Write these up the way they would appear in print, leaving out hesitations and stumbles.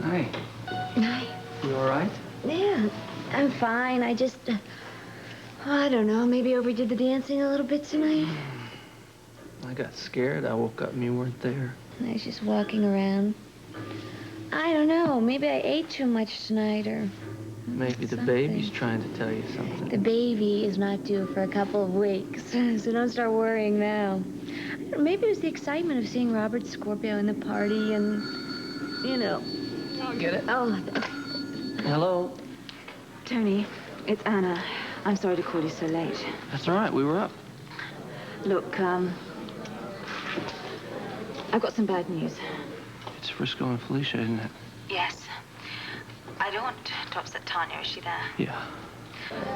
Hi. Hi. You all right? Yeah, I'm fine. I just, I don't know, maybe overdid the dancing a little bit tonight. I got scared. I woke up and you weren't there. I was just walking around. I don't know, maybe I ate too much tonight or Maybe the something. baby's trying to tell you something. The baby is not due for a couple of weeks, so don't start worrying now. Maybe it was the excitement of seeing Robert Scorpio in the party and, you know. I'll get it. Oh, Hello? Tony, it's Anna. I'm sorry to call you so late. That's all right. We were up. Look, I've got some bad news. It's Frisco and Felicia, isn't it? Yes. I don't want to upset Tanya. Is she there? Yeah.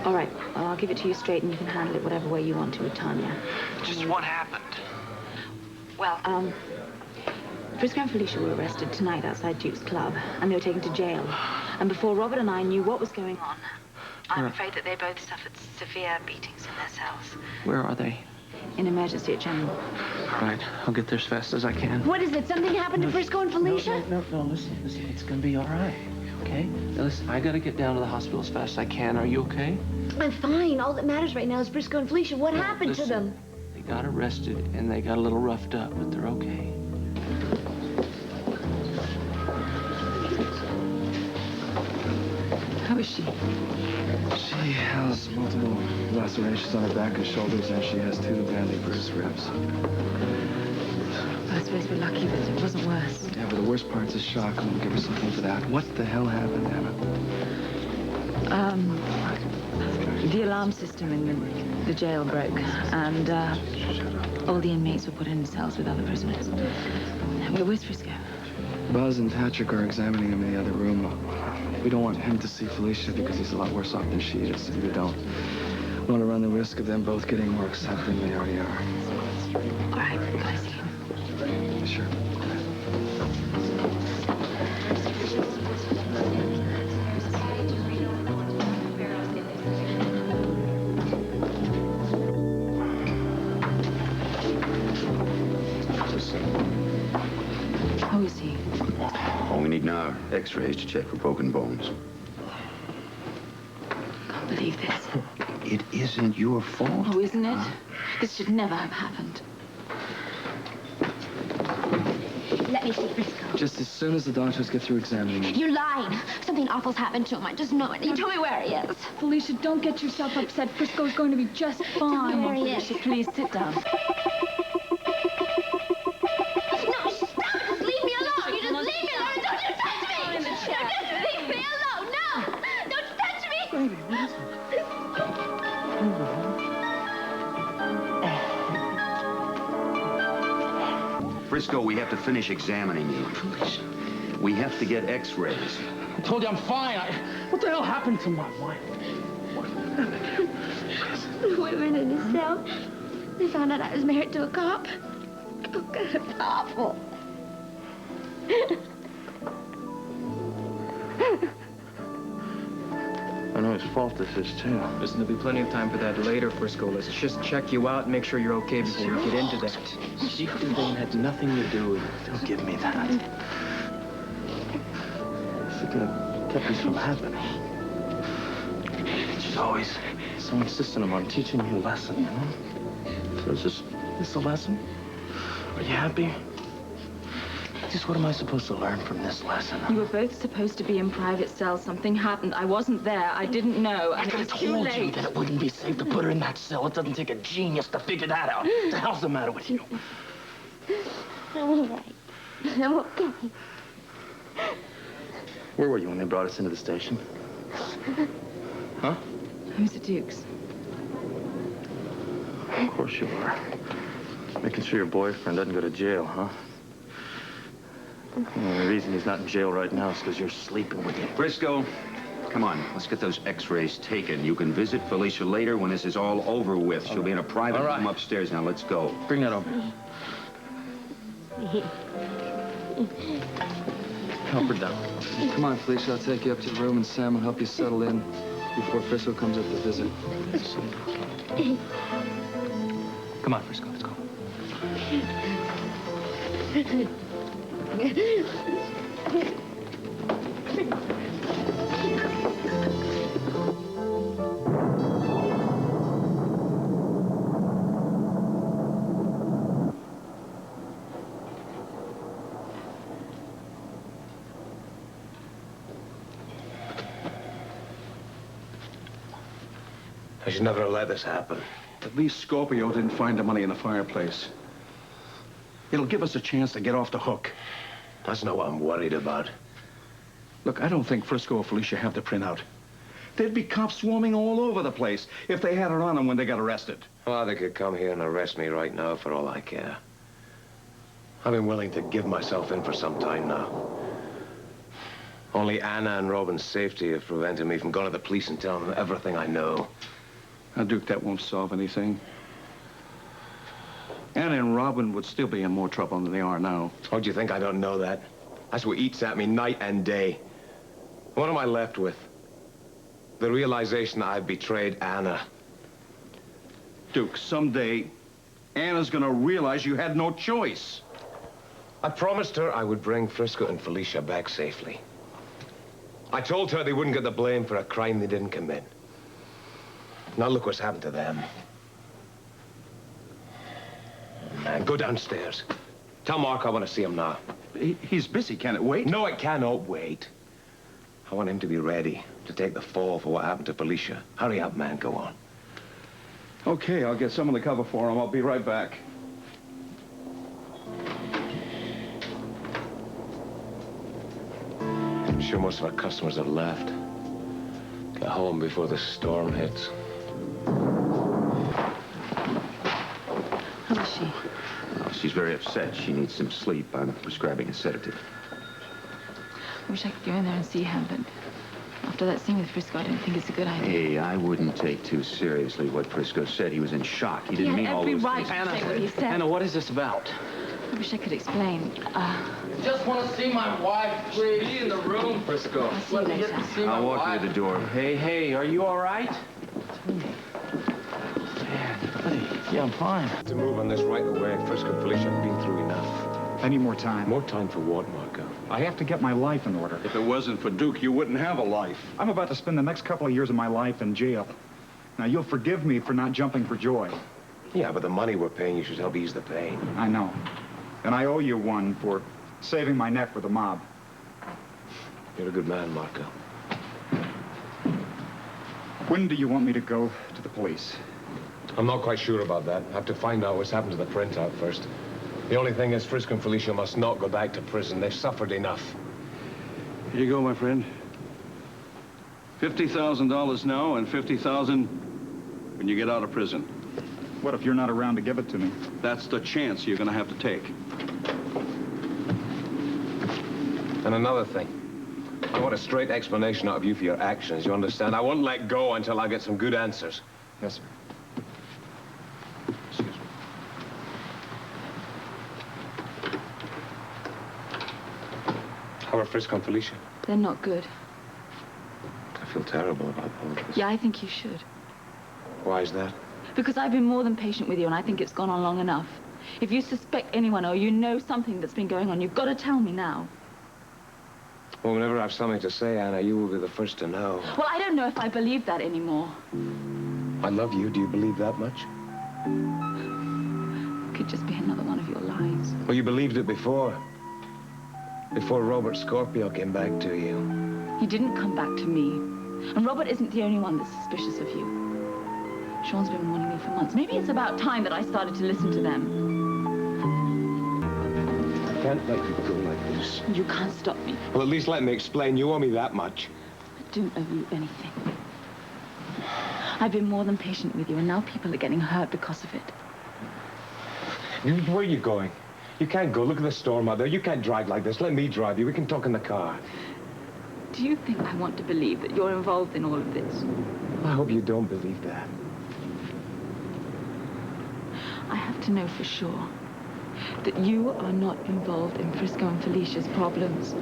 All right. I'll give it to you straight, and you can handle it whatever way you want to with Tanya. Just what happened? Well, Frisco and Felicia were arrested tonight outside Duke's Club, and they were taken to jail. And before Robert and I knew what was going on, I'm afraid that they both suffered severe beatings in their cells. Where are they? In emergency at General. All right. I'll get there as fast as I can. what is it? Something happened to Frisco and Felicia? No, listen. It's gonna be all right. Okay? Now, listen, I gotta get down to the hospital as fast as I can. Are you okay? I'm fine. All that matters right now is Frisco and Felicia. What happened to them? They got arrested and they got a little roughed up, but they're okay. How is she? She has multiple lacerations on her back and shoulders, and she has 2 badly bruised ribs. I suppose we're lucky that it wasn't worse. Yeah, but the worst part's a shock, and we'll give her something for that. What the hell happened, Anna? The alarm system in the jail broke, and all the inmates were put in cells with other prisoners. Where's Frisco? Buzz and Patrick are examining him in the other room. We don't want him to see Felicia because he's a lot worse off than she is, and we don't want to run the risk of them both getting more upset than they already are. All right, I see. Sure. How is he? All we need now are x-rays to check for broken bones. Can't believe this. It isn't your fault. Oh, isn't it? This should never have happened. Let me see Frisco. Just as soon as the doctors get through examining him. You're lying. Something awful's happened to him. I just know it. You tell me where he is. Felicia, don't get yourself upset. Frisco's going to be just fine. Where he is. Felicia, please sit down. No, stop it. Just leave me alone. You just leave me alone. Don't you touch me. Just leave me alone. No. Don't you touch me. Frisco, we have to finish examining you. We have to get x-rays. I told you I'm fine. What the hell happened to my wife? The women in his cell. They found out I was married to a cop. Oh, God, it's awful. I know whose fault this is, too. Listen, there'll be plenty of time for that later, Frisco. Let's just check you out and make sure you're okay before we get into that. Chief Devane had nothing to do with it. Don't give me that. She could have kept this from happening. She's always so insistent upon teaching me a lesson, you know? So is this a lesson? Are you happy? Just what am I supposed to learn from this lesson? You were both supposed to be in private cells. Something happened. I wasn't there. I didn't know. And it was too told you late. that it wouldn't be safe to put her in that cell. It doesn't take a genius to figure that out. What the hell's the matter with you? I'm all right. I'm okay. Where were you when they brought us into the station? Huh? Who's at Duke's? Of course you are. Making sure your boyfriend doesn't go to jail, huh? Well, the reason he's not in jail right now is because you're sleeping with him. Frisco, come on. Let's get those x-rays taken. You can visit Felicia later when this is all over with. She'll be in a private room upstairs. Now, let's go. Bring that over. Help her down. Come on, Felicia. I'll take you up to your room, and Sam will help you settle in before Frisco comes up to visit. Come on, Frisco, let's go. I should never have let this happen. At least Scorpio didn't find the money in the fireplace. It'll give us a chance to get off the hook. That's not what I'm worried about. Look, I don't think Frisco or Felicia have the printout. There'd be cops swarming all over the place if they had it on them when they got arrested. Well, they could come here and arrest me right now for all I care. I've been willing to give myself in for some time now. Only Anna and Robin's safety have prevented me from going to the police and telling them everything I know. Now, Duke, that won't solve anything. Anna and Robin would still be in more trouble than they are now. Oh, do you think I don't know that? That's what eats at me night and day. What am I left with? The realization that I've betrayed Anna. Duke, someday, Anna's gonna realize you had no choice. I promised her I would bring Frisco and Felicia back safely. I told her they wouldn't get the blame for a crime they didn't commit. Now look what's happened to them. Man, go downstairs. Tell Mark I want to see him now. He's busy. Can it wait? No, it cannot wait. I want him to be ready to take the fall for what happened to Felicia. Hurry up, man. Go on. Okay, I'll get someone to cover for him. I'll be right back. I'm sure most of our customers have left. Get home before the storm hits. How is she? Well, she's very upset. She needs some sleep. I'm prescribing a sedative. I wish I could go in there and see her, but after that scene with Frisco, I don't think it's a good idea. Hey, I wouldn't take too seriously what Frisco said. He was in shock. He didn't mean all those right things. to say what he said. Anna, what is this about? I wish I could explain. Just want to see my wife, please. Be in the room, Frisco. I'll see you later. I'll walk you to the door. Hey, are you all right? Man, buddy. Yeah, I'm fine. To move on this right away, Frisco and Felicia have been through enough. I need more time. More time for what, Marco? I have to get my life in order. If it wasn't for Duke, you wouldn't have a life. I'm about to spend the next couple of years of my life in jail. Now, you'll forgive me for not jumping for joy. Yeah, but the money we're paying you should help ease the pain. I know. And I owe you one for saving my neck with the mob. You're a good man, Marco. When do you want me to go to the police? I'm not quite sure about that. I have to find out what's happened to the printout first. The only thing is Frisco and Felicia must not go back to prison. They've suffered enough. Here you go, my friend. $50,000 now and $50,000 when you get out of prison. What if you're not around to give it to me? That's the chance you're gonna have to take. And another thing. I want a straight explanation out of you for your actions, you understand? I won't let go until I get some good answers. Yes, sir. Excuse me. How are Frisco and Felicia? They're not good. I feel terrible about all of this. Yeah, I think you should. Why is that? Because I've been more than patient with you, and I think it's gone on long enough. If you suspect anyone or you know something that's been going on, you've got to tell me now. Well, whenever I have something to say, Anna, you will be the first to know. Well, I don't know if I believe that anymore. I love you. Do you believe that much? It could just be another one of your lies. Well, you believed it before. Before Robert Scorpio came back to you. He didn't come back to me. And Robert isn't the only one that's suspicious of you. Sean's been warning me for months. Maybe it's about time that I started to listen to them. I can't let you go like this. You can't stop me. Well, at least let me explain. You owe me that much. I don't owe you anything. I've been more than patient with you, and now people are getting hurt because of it. Where are you going? You can't go. Look at the storm out there. You can't drive like this. Let me drive you. We can talk in the car. Do you think I want to believe that you're involved in all of this? I hope you don't believe that. I have to know for sure that you are not involved in Frisco and Felicia's problems.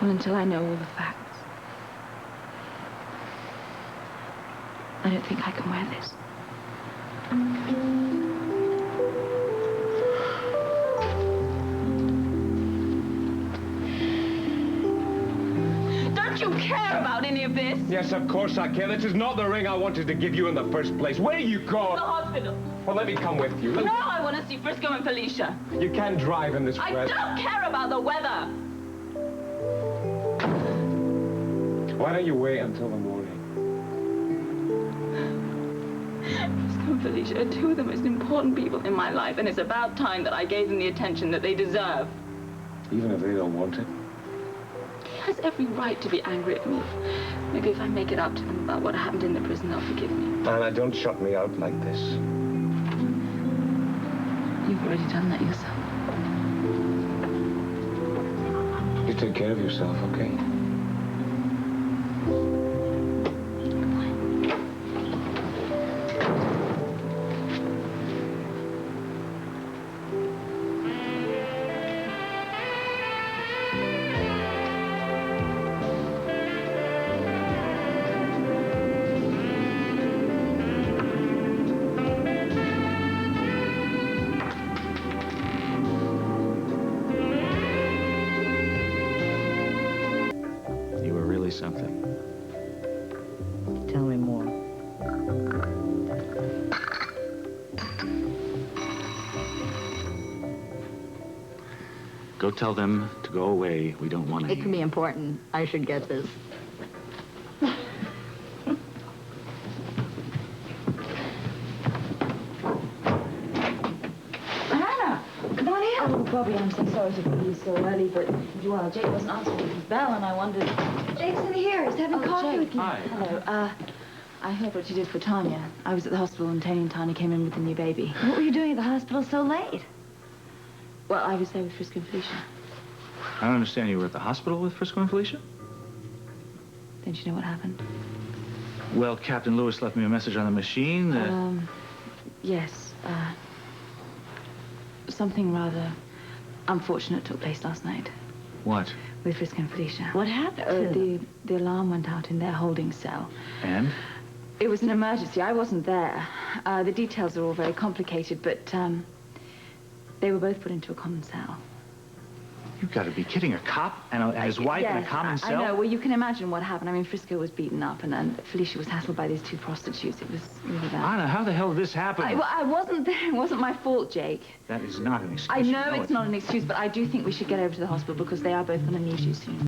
Well, until I know all the facts, I don't think I can wear this. Don't you care about any of this? Yes, of course I care. This is not the ring I wanted to give you in the first place. Where are you going? The hospital. Well, let me come with you. No, I want to see Frisco and Felicia. You can't drive in this I weather. don't care about the weather. Why don't you wait until the morning? Frisco and Felicia are two of the most important people in my life, and it's about time that I gave them the attention that they deserve. Even if they don't want it? He has every right to be angry at me. Maybe if I make it up to them about what happened in the prison, they'll forgive me. Anna, don't shut me out like this. You've already done that yourself. You take care of yourself, okay? Something. Tell me more. Go tell them to go away. We don't want to. It can be important. I should get this. Hannah, come on in. Oh, Bobby, I'm so sorry to be so early, but, well, Jake wasn't answering his bell, and I wondered... Jake's in here. He's having coffee Jake. with me. Hi. Hello. I heard what you did for Tanya. I was at the hospital and Tony and Tanya came in with the new baby. What were you doing at the hospital so late? Well, I was there with Frisco and Felicia. I don't understand. You were at the hospital with Frisco and Felicia? Don't you know what happened? Well, Captain Lewis left me a message on the machine. Yes. Something rather unfortunate took place last night What? with Frisco and Felicia. What happened to them? The alarm went out in their holding cell. And? It was an emergency. I wasn't there. The details are all very complicated, but they were both put into a common cell. You've got to be kidding. A cop and his wife in a common cell? I know. Well, you can imagine what happened. I mean, Frisco was beaten up, and Felicia was hassled by these two prostitutes. It was really bad. Anna, how the hell did this happen? I wasn't there. It wasn't my fault, Jake. That is not an excuse. I know it's not an excuse, but I do think we should get over to the hospital because they are both going to need you soon.